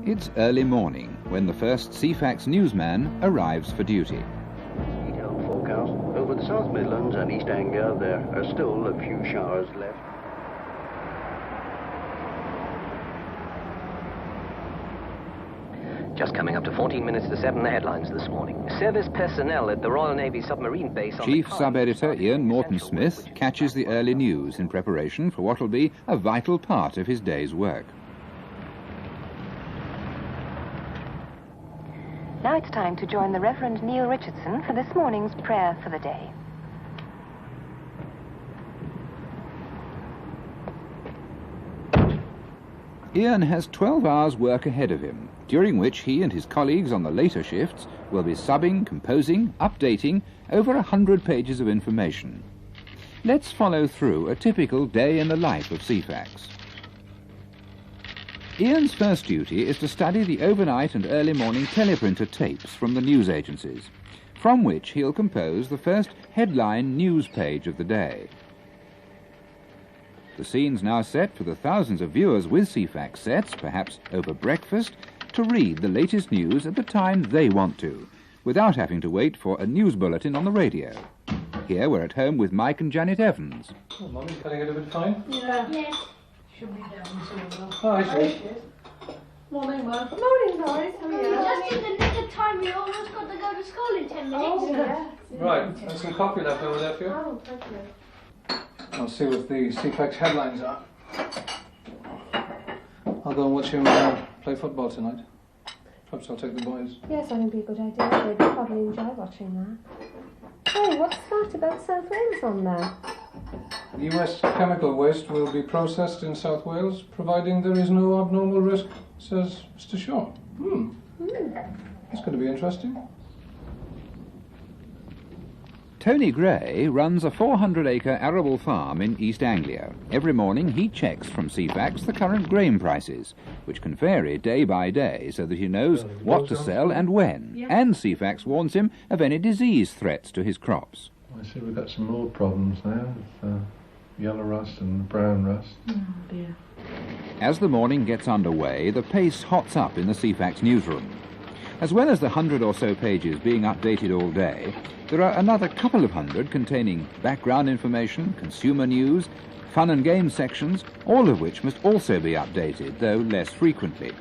It's early morning when the first Ceefax newsman arrives for duty. Detailed forecast. Over the South Midlands and East Anglia, there are still a few showers left. Just coming up to 14 minutes to 7, the headlines this morning. Service personnel at the Royal Navy submarine base on Chief Sub-Editor Ian Morton-Smith catches the early news in preparation for what will be a vital part of his day's work. Now it's time to join the Reverend Neil Richardson for this morning's prayer for the day. Ian has 12 hours work ahead of him, during which he and his colleagues on the later shifts will be subbing, composing, updating over 100 pages of information. Let's follow through a typical day in the life of Ceefax. Ian's first duty is to study the overnight and early morning teleprinter tapes from the news agencies, from which he'll compose the first headline news page of the day. The scene's now set for the thousands of viewers with Ceefax sets, perhaps over breakfast, to read the latest news at the time they want to, without having to wait for a news bulletin on the radio. Here we're at home with Mike and Janet Evans. Oh, Mummy, cutting it a bit fine? Yeah. Yes. Should be down somewhere. Oh, I see. Morning, Mark. Morning, Doris. How are you? Yeah. Just in the nick of time, we almost got to go to school in 10 minutes. Oh, yeah. Right, there's some coffee left over there for you. Oh, thank you. I'll see what the Ceefax headlines are. I'll go and watch him play football tonight. Perhaps I'll take the boys. Yes, I think it'd be a good idea. They'd probably enjoy watching that. Hey, what's that about South Wales on there? US chemical waste will be processed in South Wales, providing there is no abnormal risk, says Mr. Shaw. That's going to be interesting. Tony Gray runs a 400-acre arable farm in East Anglia. Every morning he checks from Ceefax the current grain prices, which can vary day by day so that he knows what to sell and when. Yeah. And Ceefax warns him of any disease threats to his crops. I see we've got some more problems now with yellow rust and brown rust. Oh, dear. As the morning gets underway, the pace hots up in the Ceefax newsroom. As well as the 100 or so pages being updated all day, there are another couple of hundred containing background information, consumer news, fun and games sections, all of which must also be updated, though less frequently.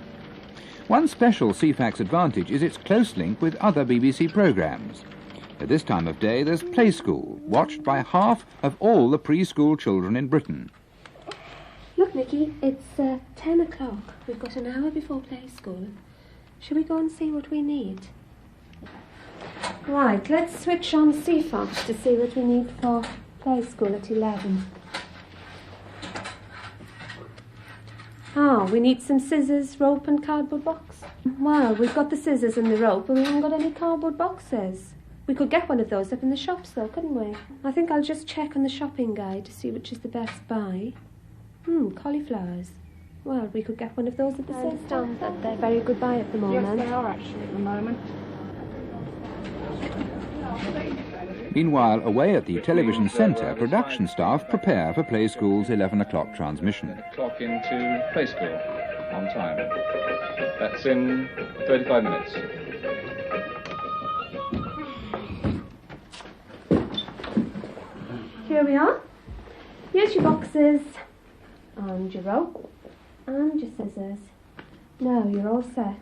One special Ceefax advantage is its close link with other BBC programmes. At this time of day there's Play School, watched by half of all the preschool children in Britain. Look, Nicky, it's 10 o'clock. We've got an hour before play school. Shall we go and see what we need? Right, let's switch on Ceefax to see what we need for play school at 11. We need some scissors, rope and cardboard box. Well, we've got the scissors and the rope, but we haven't got any cardboard boxes. We could get one of those up in the shops, though, couldn't we? I think I'll just check on the shopping guide to see which is the best buy. Cauliflowers. Well, we could get one of those at the same time. They're very good buy at the moment. Yes, they are actually at the moment. Meanwhile, away at the television centre, production staff prepare for Play School's 11 o'clock transmission. Clock into Play School on time. That's in 35 minutes. Here we are. Here's your boxes, and your rope, and your scissors. Now you're all set.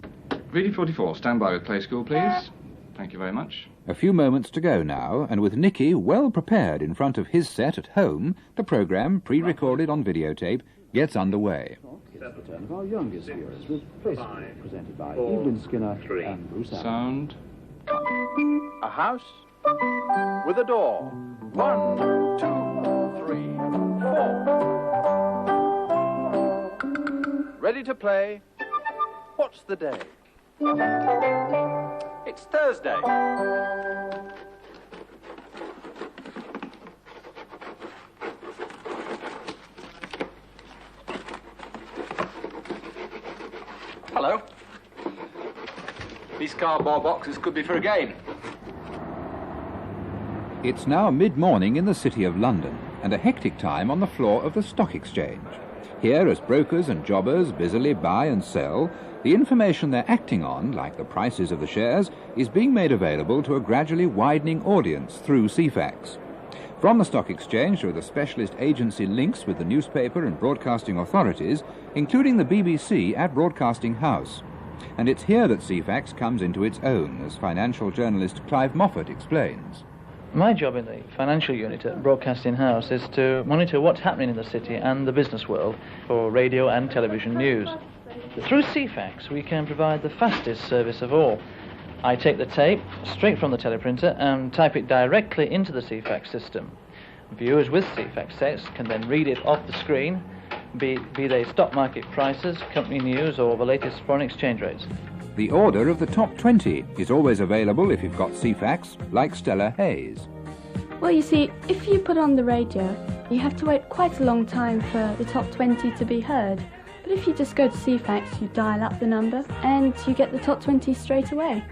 Reading 44, stand by with Play School, please. Thank you very much. A few moments to go now, and with Nicky well prepared in front of his set at home, the programme, pre-recorded on videotape, gets underway. It's the turn of our youngest viewers with Play School, presented by Evelyn Skinner and Bruce Allen. Sound. A house with a door. 1, 2, 3, 4. Ready to play? What's the day? It's Thursday. Hello. These cardboard boxes could be for a game. It's now mid-morning in the City of London, and a hectic time on the floor of the Stock Exchange. Here, as brokers and jobbers busily buy and sell, the information they're acting on, like the prices of the shares, is being made available to a gradually widening audience through Ceefax. From the stock exchange there are the specialist agency links with the newspaper and broadcasting authorities, including the BBC at Broadcasting House. And it's here that Ceefax comes into its own, as financial journalist Clive Moffat explains. My job in the financial unit at Broadcasting House is to monitor what's happening in the city and the business world for radio and television news. Through Ceefax we can provide the fastest service of all. I take the tape straight from the teleprinter and type it directly into the Ceefax system. Viewers with Ceefax sets can then read it off the screen, be they stock market prices, company news or the latest foreign exchange rates. The order of the top 20 is always available if you've got Ceefax, like Stella Hayes. Well, you see, if you put on the radio, you have to wait quite a long time for the top 20 to be heard. But if you just go to Ceefax, you dial up the number and you get the top 20 straight away.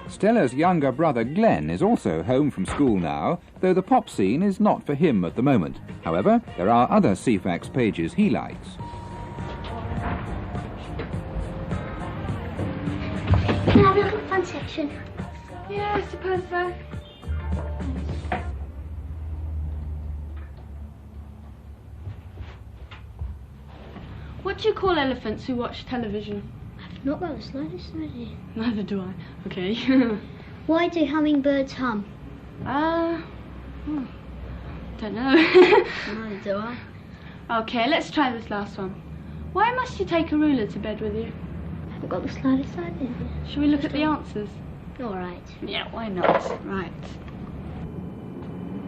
Stella's younger brother Glenn is also home from school now, though the pop scene is not for him at the moment. However, there are other Ceefax pages he likes. Can I have a look at the fun section? Yeah, I suppose so. What do you call elephants who watch television? I've not got the slightest idea. Neither do I. Okay. Why do hummingbirds hum? Don't know. Neither do I. Okay, let's try this last one. Why must you take a ruler to bed with you? I haven't got the slightest idea. Shall we look at the answers? All right. Yeah, why not? Right.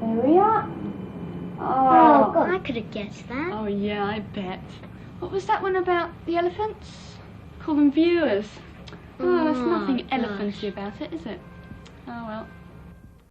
There we are. Oh, God, I could have guessed that. Oh, yeah, I bet. What was that one about the elephants? Call them viewers. Oh, there's nothing elephanty about it, is it? Oh, well.